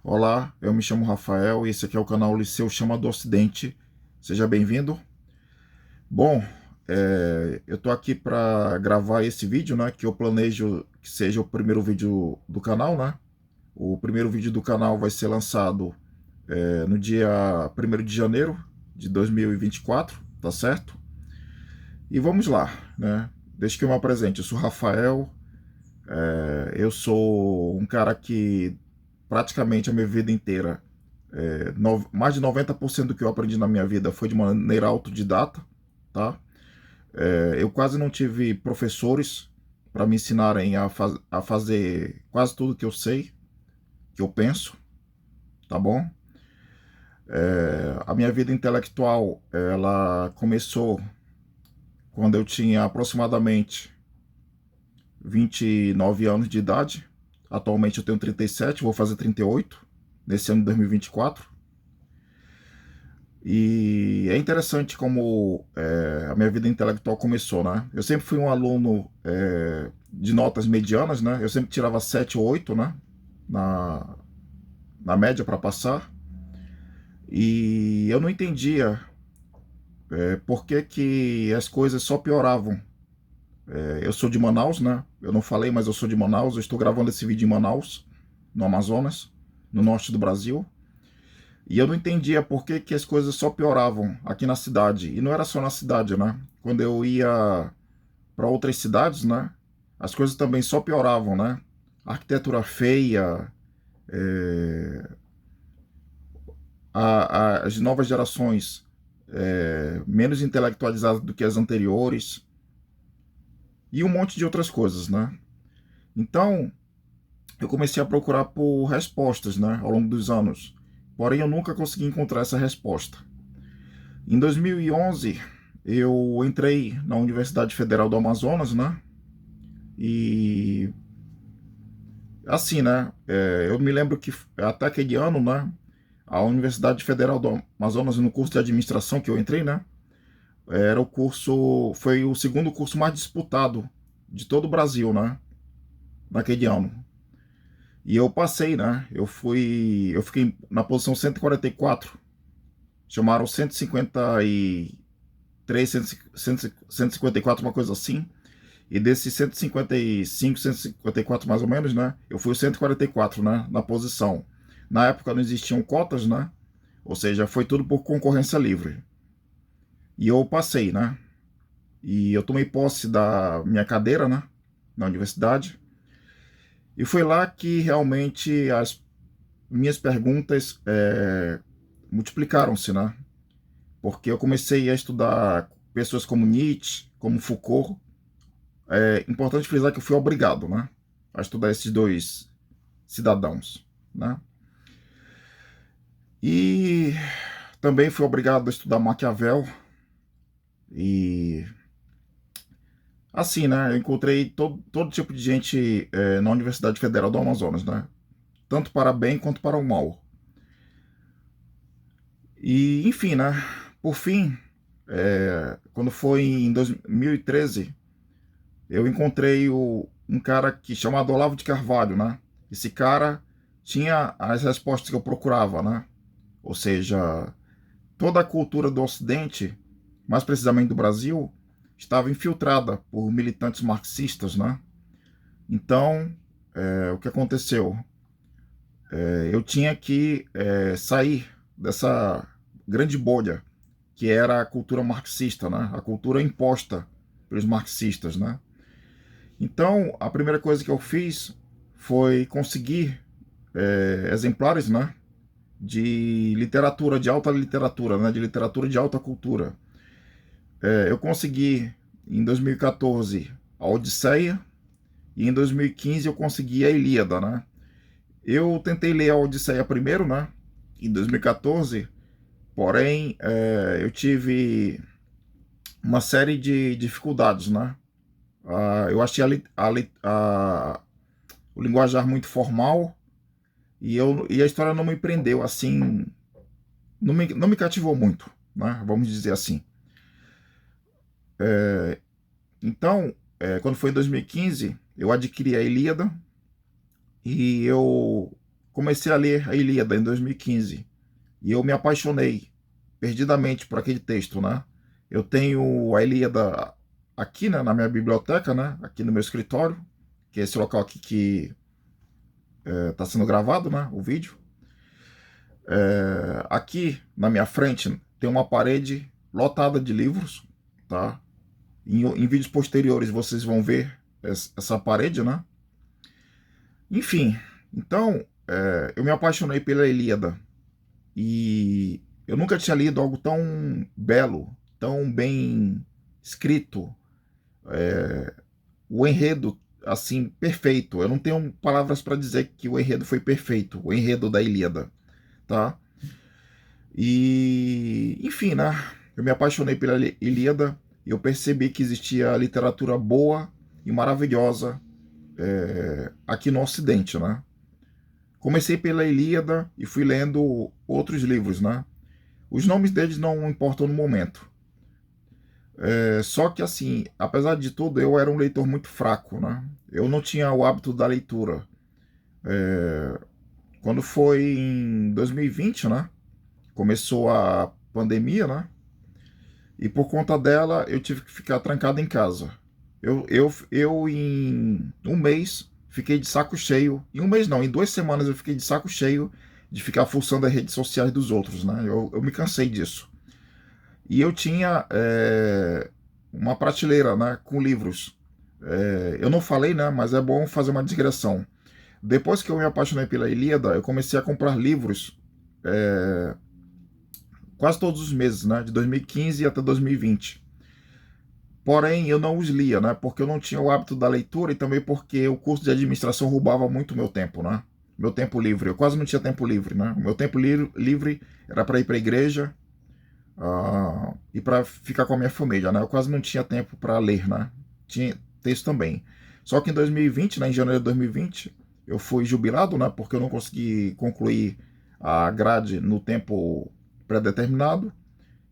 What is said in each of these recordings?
Olá, eu me chamo Rafael e esse aqui é o canal Liceu Chama do Ocidente. Seja bem-vindo. Bom, eu tô aqui para gravar esse vídeo, né? Que eu planejo que seja o primeiro vídeo do canal, né? O primeiro vídeo do canal vai ser lançado no dia 1º de janeiro de 2024, tá certo? E vamos lá, né? Deixa que eu me apresente. Eu sou Rafael, eu sou um cara que praticamente a minha vida inteira mais de 90% do que eu aprendi na minha vida foi de maneira autodidata, tá? Eu quase não tive professores para me ensinarem a fazer quase tudo que eu sei, que eu penso, tá bom? A minha vida intelectual, ela começou quando eu tinha aproximadamente 29 anos de idade. Atualmente eu tenho 37, vou fazer 38 nesse ano de 2024. E é interessante como a minha vida intelectual começou, né? Eu sempre fui um aluno de notas medianas, né? Eu sempre tirava 7 ou 8, né? Na, na média para passar. E eu não entendia por que, que as coisas só pioravam. Eu sou de Manaus, né? Eu não falei, mas eu sou de Manaus. Eu estou gravando esse vídeo em Manaus, no Amazonas, no norte do Brasil. E eu não entendia por que, que as coisas só pioravam aqui na cidade. E não era só na cidade, né? Quando eu ia para outras cidades, né? As coisas também só pioravam, né? Arquitetura feia, é, as novas gerações menos intelectualizadas do que as anteriores e um monte de outras coisas, né? Então, eu comecei a procurar por respostas, né? Ao longo dos anos. Porém, eu nunca consegui encontrar essa resposta. Em 2011, eu entrei na Universidade Federal do Amazonas, né? E assim, né? Eu me lembro que até aquele ano, né? A Universidade Federal do Amazonas, no curso de administração que eu entrei, né? Era o curso, foi o segundo curso mais disputado de todo o Brasil, né? Naquele ano. E eu passei, né? Eu fiquei na posição 144. Chamaram 153, 154, uma coisa assim. E desses 155, 154 mais ou menos, né? Eu fui o 144, né? Na posição. Na época não existiam cotas, né? Ou seja, foi tudo por concorrência livre. E eu passei, né? E eu tomei posse da minha cadeira, né? Na universidade. E foi lá que realmente as minhas perguntas multiplicaram-se, né? Porque eu comecei a estudar pessoas como Nietzsche, como Foucault. É importante frisar que eu fui obrigado, né? A estudar esses dois cidadãos, né? E também fui obrigado a estudar Maquiavel e assim, né? Eu encontrei todo tipo de gente na Universidade Federal do Amazonas, né? Tanto para bem quanto para o mal. E enfim, né? Por fim, quando foi em 2013, eu encontrei um cara chamado Olavo de Carvalho, né? Esse cara tinha as respostas que eu procurava, né? Ou seja, toda a cultura do Ocidente, mais precisamente do Brasil, estava infiltrada por militantes marxistas, né? Então, o que aconteceu? Eu tinha que sair dessa grande bolha que era a cultura marxista, né? A cultura imposta pelos marxistas, né? Então, a primeira coisa que eu fiz foi conseguir exemplares, né? De literatura, de alta literatura, né? De literatura de alta cultura. Eu consegui, em 2014, a Odisseia, e em 2015 eu consegui a Ilíada, né? Eu tentei ler a Odisseia primeiro, né? Em 2014, porém eu tive uma série de dificuldades, né? Eu achei o linguajar muito formal e a história não me prendeu assim, não me cativou muito, né? Vamos dizer assim. Então, quando foi em 2015, eu adquiri a Ilíada e eu comecei a ler a Ilíada em 2015 e eu me apaixonei perdidamente por aquele texto, né? Eu tenho a Ilíada aqui, né, na minha biblioteca, né, aqui no meu escritório, que é esse local aqui que está sendo gravado, né, o vídeo. Aqui na minha frente tem uma parede lotada de livros, tá? Em vídeos posteriores vocês vão ver essa parede, né? Enfim, então eu me apaixonei pela Ilíada e eu nunca tinha lido algo tão belo, tão bem escrito, o enredo assim perfeito. Eu não tenho palavras para dizer que o enredo foi perfeito, o enredo da Ilíada, tá? E enfim, né? Eu me apaixonei pela Ilíada e eu percebi que existia literatura boa e maravilhosa aqui no Ocidente, né? Comecei pela Ilíada e fui lendo outros livros, né? Os nomes deles não importam no momento. Só que assim, apesar de tudo, eu era um leitor muito fraco, né? Eu não tinha o hábito da leitura. Quando foi em 2020, né? Começou a pandemia, né? E por conta dela, eu tive que ficar trancado em casa. Eu em um mês, fiquei de saco cheio. Em um mês não, em 2 semanas eu fiquei de saco cheio de ficar fuçando as redes sociais dos outros, né? Eu me cansei disso. E eu tinha uma prateleira, né, com livros. Eu não falei, né, mas é bom fazer uma digressão. Depois que eu me apaixonei pela Ilíada, eu comecei a comprar livros quase todos os meses, né, de 2015 até 2020. Porém, eu não os lia, né, porque eu não tinha o hábito da leitura e também porque o curso de administração roubava muito meu tempo, né, meu tempo livre. Eu quase não tinha tempo livre, né. O meu tempo livre era para ir para a igreja, e para ficar com a minha família, né? Eu quase não tinha tempo para ler, né? Tinha texto também. Só que em 2020, né, em janeiro de 2020, eu fui jubilado, né? Porque eu não consegui concluir a grade no tempo pré-determinado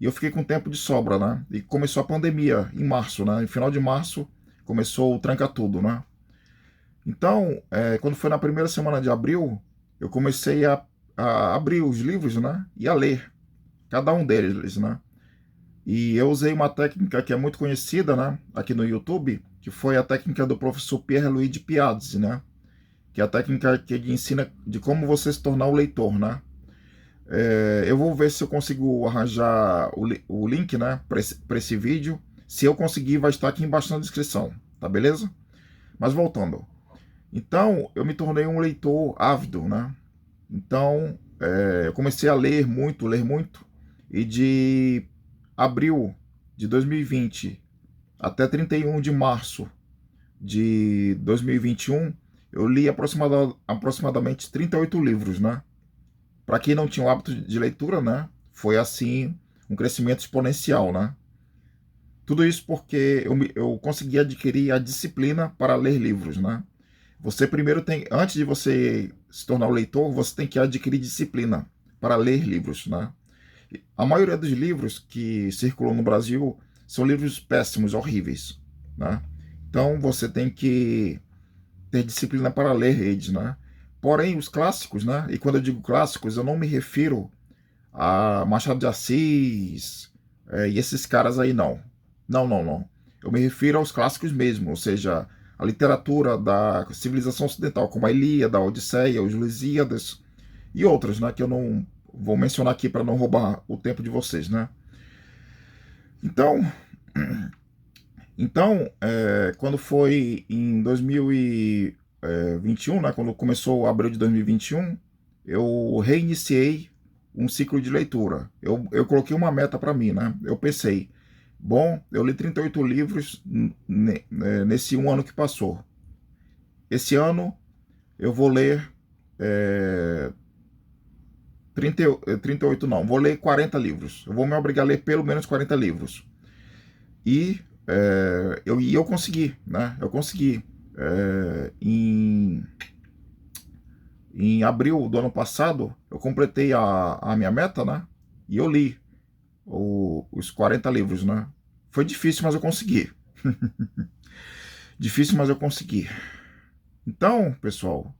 e eu fiquei com tempo de sobra, né? E começou a pandemia em março, né? No final de março começou o tranca-tudo, né? Então, quando foi na primeira semana de abril, eu comecei a abrir os livros, né? E a ler cada um deles, né? E eu usei uma técnica que é muito conhecida, né, aqui no YouTube, que foi a técnica do professor Pierre-Louis de Piazzi, né? Que é a técnica que ele ensina de como você se tornar o leitor, né? Eu vou ver se eu consigo arranjar o link, né, para esse vídeo. Se eu conseguir, vai estar aqui embaixo na descrição, tá beleza? Mas voltando. Então, eu me tornei um leitor ávido, né? Então, eu comecei a ler muito, e de abril de 2020 até 31 de março de 2021, eu li aproximadamente 38 livros, né? Para quem não tinha o hábito de leitura, né? Foi assim um crescimento exponencial, né? Tudo isso porque eu consegui adquirir a disciplina para ler livros, né? Você primeiro tem, antes de você se tornar um leitor, você tem que adquirir disciplina para ler livros, né? A maioria dos livros que circulam no Brasil são livros péssimos, horríveis, né? Então você tem que ter disciplina para ler eles, né? Porém, os clássicos, né? E quando eu digo clássicos, eu não me refiro a Machado de Assis e esses caras aí, não. Não, não, não. Eu me refiro aos clássicos mesmo, ou seja, a literatura da civilização ocidental, como a Ilíada, a Odisseia, os Lusíadas e outras, né? Que eu não vou mencionar aqui para não roubar o tempo de vocês, né? Então, quando foi em 2021, né, quando começou o abril de 2021, eu reiniciei um ciclo de leitura. Eu coloquei uma meta para mim, né? Eu pensei, bom, eu li 38 livros nesse um ano que passou. Esse ano eu vou ler 38 não, vou ler 40 livros. Eu vou me obrigar a ler pelo menos 40 livros. E eu consegui, né? Eu consegui. Em abril do ano passado, eu completei a minha meta, né? E eu li os 40 livros, né? Foi difícil, mas eu consegui. Difícil, mas eu consegui. Então, pessoal,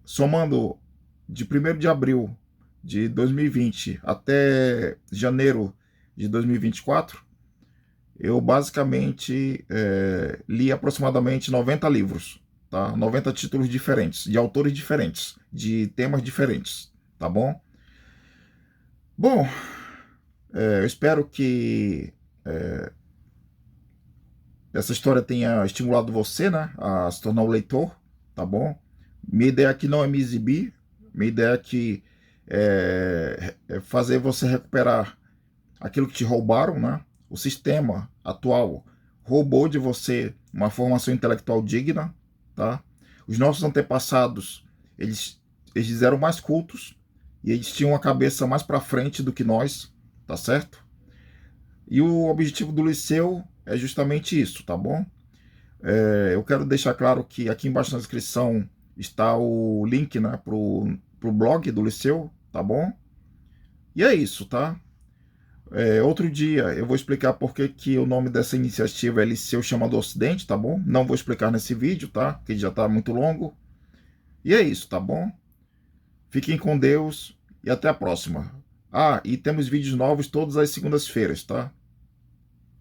somando de 1º de abril de 2020 até janeiro de 2024, eu basicamente li aproximadamente 90 livros, tá? 90 títulos diferentes, de autores diferentes, de temas diferentes, tá bom? Bom, eu espero que essa história tenha estimulado você, né, a se tornar um leitor, tá bom? Minha ideia aqui não é me exibir, minha ideia aqui é fazer você recuperar aquilo que te roubaram, né? O sistema atual roubou de você uma formação intelectual digna, tá? Os nossos antepassados, eles eram mais cultos e eles tinham a cabeça mais para frente do que nós, tá certo? E o objetivo do Liceu é justamente isso, tá bom? Eu quero deixar claro que aqui embaixo na descrição está o link, né, pro blog do Liceu, tá bom? E é isso, tá? Outro dia eu vou explicar por que o nome dessa iniciativa é Liceu Chama do Ocidente, tá bom? Não vou explicar nesse vídeo, tá? Que já tá muito longo. E é isso, tá bom? Fiquem com Deus e até a próxima. Ah, e temos vídeos novos todas as segundas-feiras, tá?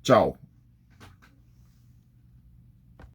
Tchau.